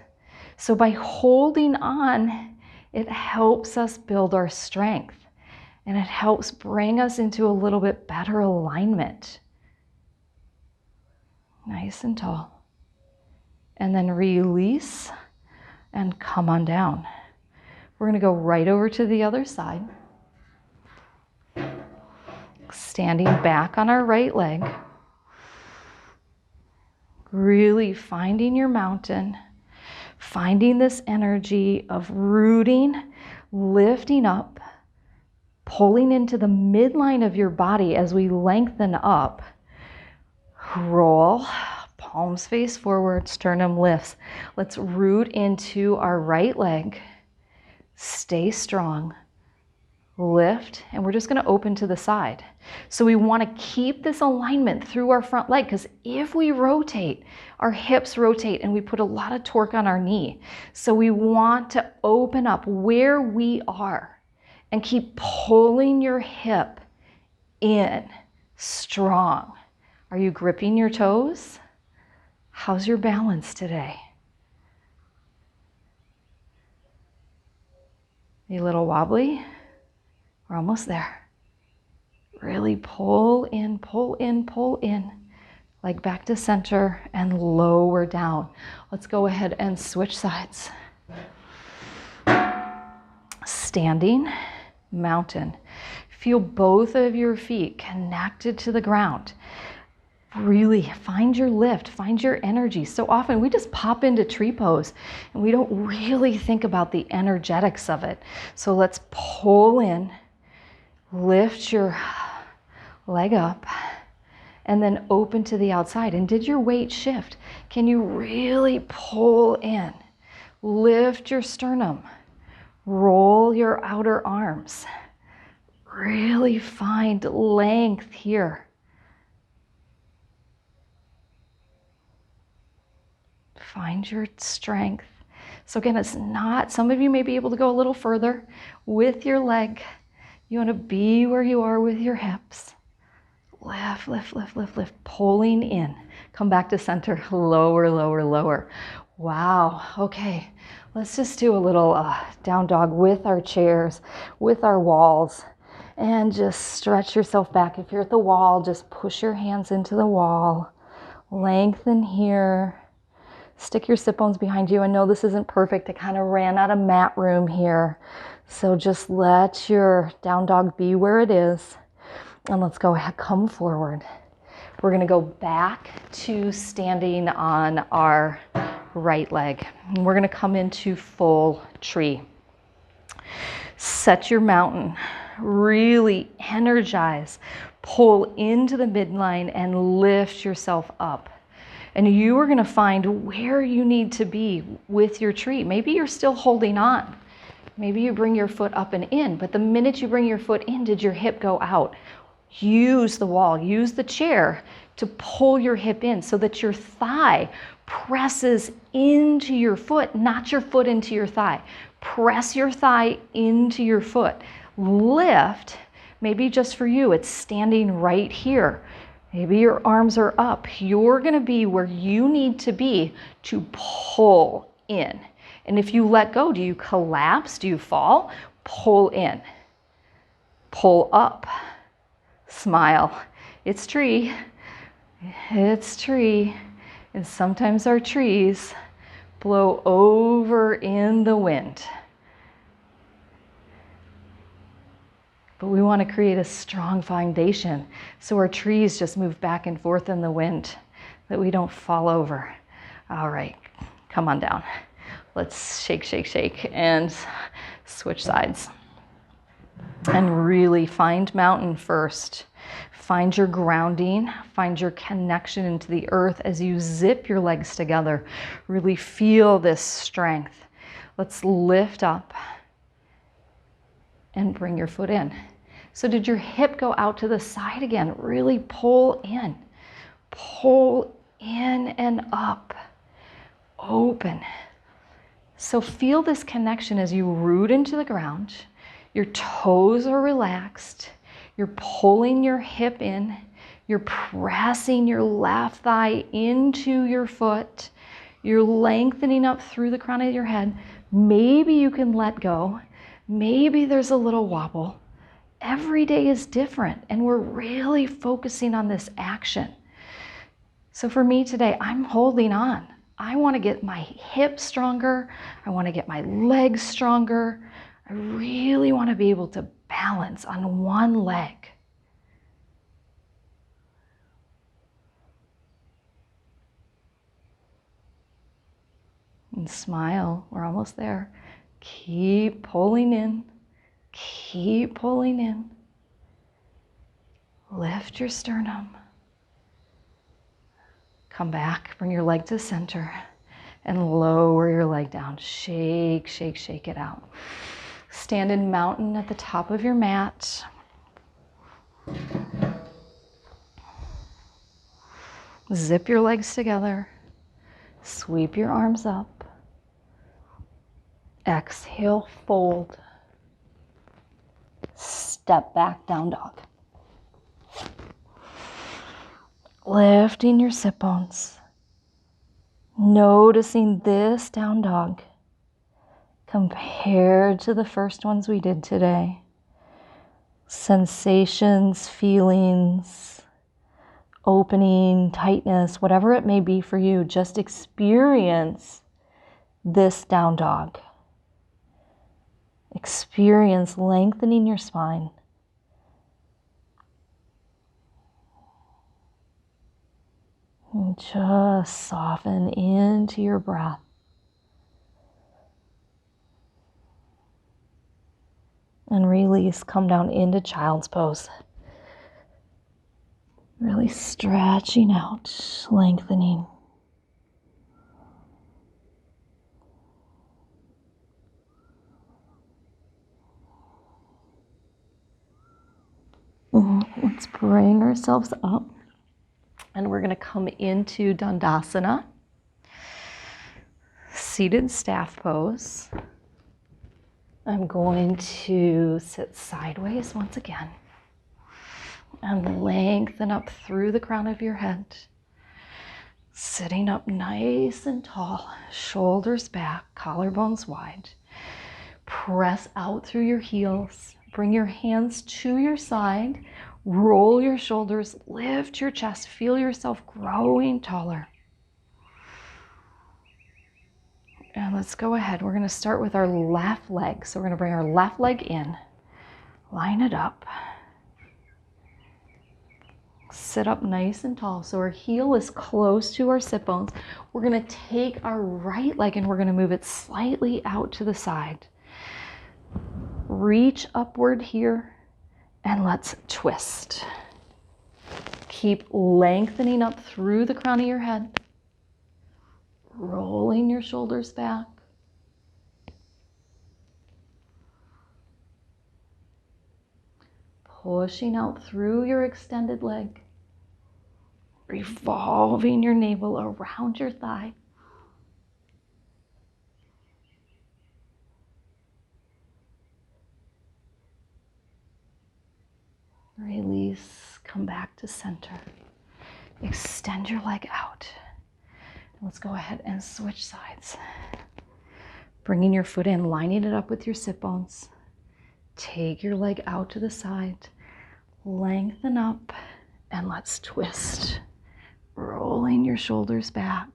So by holding on, it helps us build our strength. And it helps bring us into a little bit better alignment. Nice and tall. And then release and come on down. We're going to go right over to the other side. Standing back on our right leg. Really finding your mountain. Finding this energy of rooting, lifting up. Pulling into the midline of your body as we lengthen up. Roll, palms face forward, sternum lifts. Let's root into our right leg. Stay strong. Lift, and we're just going to open to the side. So we want to keep this alignment through our front leg because if we rotate, our hips rotate and we put a lot of torque on our knee. So we want to open up where we are. And keep pulling your hip in strong. Are you gripping your toes? How's your balance today? A little wobbly? We're almost there. Really pull in, pull in, pull in. Leg back to center and lower down. Let's go ahead and switch sides. Standing. Mountain. Feel both of your feet connected to the ground. Really find your lift, find your energy. So often we just pop into tree pose and we don't really think about the energetics of it. So let's pull in, lift your leg up, and then open to the outside. And did your weight shift? Can you really pull in? Lift your sternum. Roll your outer arms. Really find length here. Find your strength. So again, it's not, some of you may be able to go a little further with your leg. You want to be where you are with your hips. Lift, lift, lift, lift, lift, pulling in. Come back to center, lower, lower, lower. Wow, okay. Let's just do a little down dog with our chairs, with our walls, and just stretch yourself back. If you're at the wall, just push your hands into the wall. Lengthen here. Stick your sit bones behind you. I know this isn't perfect. I kind of ran out of mat room here. So just let your down dog be where it is. And let's go ahead, come forward. We're going to go back to standing on our right leg. And we're going to come into full tree. Set your mountain. Really energize. Pull into the midline and lift yourself up. And you are going to find where you need to be with your tree. Maybe you're still holding on. Maybe you bring your foot up and in, but the minute you bring your foot in, did your hip go out? Use the wall, use the chair to pull your hip in so that your thigh presses into your foot, not your foot into your thigh. Press your thigh into your foot. Lift, maybe just for you, it's standing right here. Maybe your arms are up. You're going to be where you need to be to pull in. And if you let go, do you collapse? Do you fall? Pull in. Pull up. Smile. It's tree. It's tree. And sometimes our trees blow over in the wind. But we want to create a strong foundation so our trees just move back and forth in the wind, that we don't fall over. All right, come on down. Let's shake, shake, shake, and switch sides. And really find mountain first. Find your grounding, find your connection into the earth as you zip your legs together. Really feel this strength. Let's lift up and bring your foot in. So did your hip go out to the side again? Really pull in. Pull in and up. Open. So feel this connection as you root into the ground. Your toes are relaxed. You're pulling your hip in. You're pressing your left thigh into your foot. You're lengthening up through the crown of your head. Maybe you can let go. Maybe there's a little wobble. Every day is different, and we're really focusing on this action. So for me today, I'm holding on. I want to get my hips stronger. I want to get my legs stronger. I really want to be able to balance on one leg. And smile. We're almost there. Keep pulling in. Keep pulling in. Lift your sternum. Come back, bring your leg to the center, and lower your leg down. Shake, shake, shake it out. Stand in mountain at the top of your mat. Zip your legs together. Sweep your arms up. Exhale, fold. Step back, down dog. Lifting your sit bones. Noticing this down dog compared to the first ones we did today. Sensations, feelings, opening, tightness, whatever it may be for you, just experience this down dog. Experience lengthening your spine. And just soften into your breath. And release, come down into child's pose. Really stretching out, lengthening. Let's bring ourselves up. And we're going to come into Dandasana, seated staff pose. I'm going to sit sideways once again and lengthen up through the crown of your head. Sitting up nice and tall, shoulders back, collarbones wide. Press out through your heels. Bring your hands to your side. Roll your shoulders, lift your chest, feel yourself growing taller. And let's go ahead. We're going to start with our left leg. So we're going to bring our left leg in, line it up, sit up nice and tall. So our heel is close to our sit bones. We're going to take our right leg and we're going to move it slightly out to the side. Reach upward here and let's twist. Keep lengthening up through the crown of your head, rolling your shoulders back. Pushing out through your extended leg, revolving your navel around your thigh. Release, come back to center. Extend your leg out. Let's go ahead and switch sides. Bringing your foot in, lining it up with your sit bones. Take your leg out to the side, lengthen up, and let's twist. Rolling your shoulders back,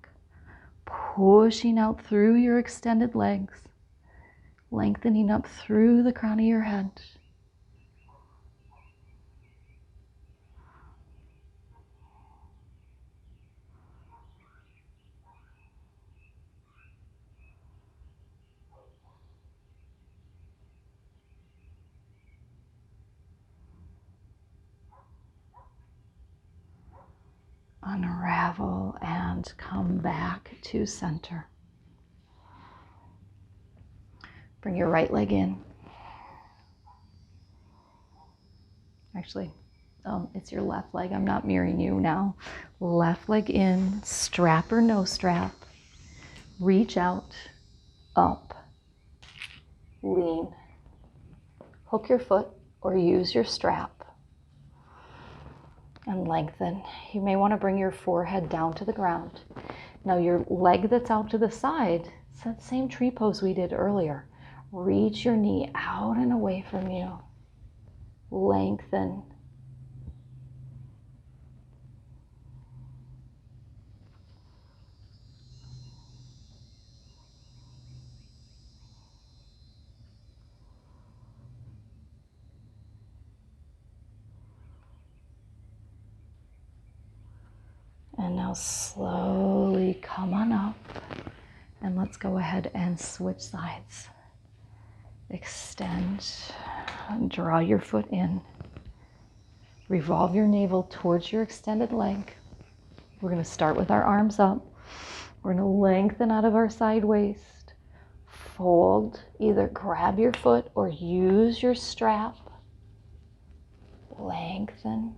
pushing out through your extended legs, lengthening up through the crown of your head. Unravel and come back to center. Bring your right leg in. Actually, it's your left leg. I'm not mirroring you now. Left leg in, strap or no strap. Reach out, up, lean. Hook your foot or use your strap. And lengthen. You may want to bring your forehead down to the ground. Now your leg that's out to the side, it's that same tree pose we did earlier. Reach your knee out and away from you. Lengthen. And now slowly come on up and let's go ahead and switch sides. Extend, draw your foot in. Revolve your navel towards your extended leg. We're going to start with our arms up. We're going to lengthen out of our side waist. Fold, either grab your foot or use your strap. Lengthen.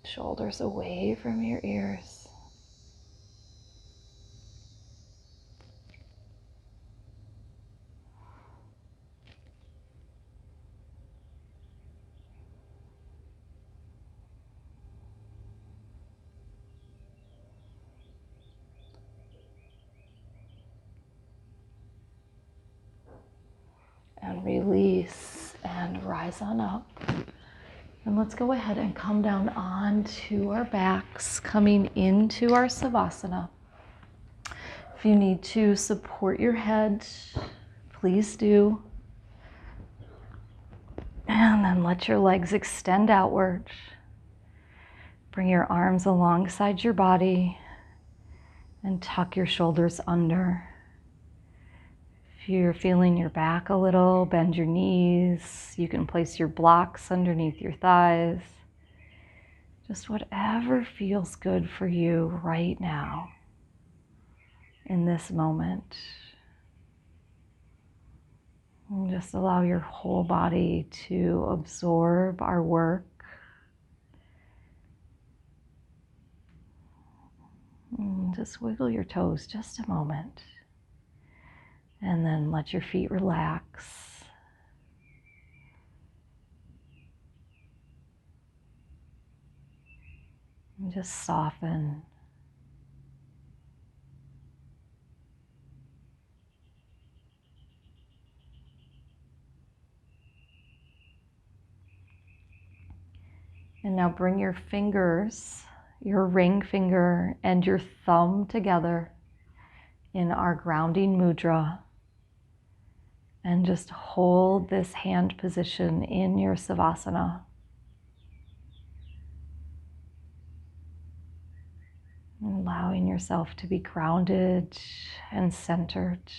Shoulders away from your ears. And release and rise on up. And let's go ahead and come down onto our backs, coming into our Savasana. If you need to support your head, please do. And then let your legs extend outward. Bring your arms alongside your body and tuck your shoulders under. If you're feeling your back a little, bend your knees. You can place your blocks underneath your thighs. Just whatever feels good for you right now, in this moment. And just allow your whole body to absorb our work. And just wiggle your toes just a moment. And then let your feet relax. And just soften. And now bring your fingers, your ring finger and your thumb together in our grounding mudra and just hold this hand position in your savasana. Allowing yourself to be grounded and centered.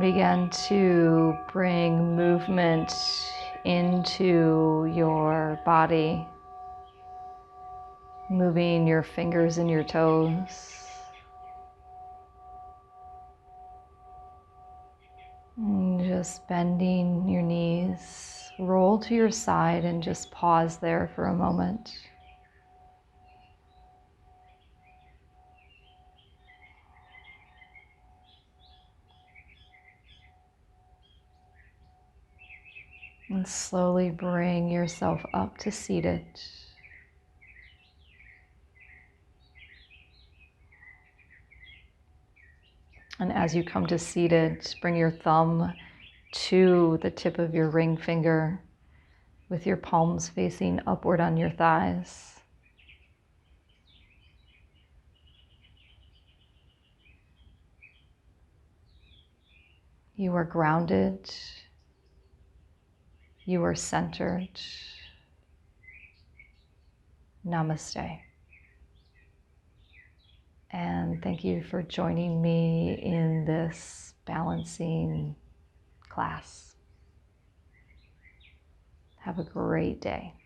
Begin to bring movement into your body, moving your fingers and your toes. And just bending your knees, roll to your side and just pause there for a moment. And slowly bring yourself up to seated. And as you come to seated, bring your thumb to the tip of your ring finger with your palms facing upward on your thighs. You are grounded. You are centered. Namaste. And thank you for joining me in this balancing class. Have a great day.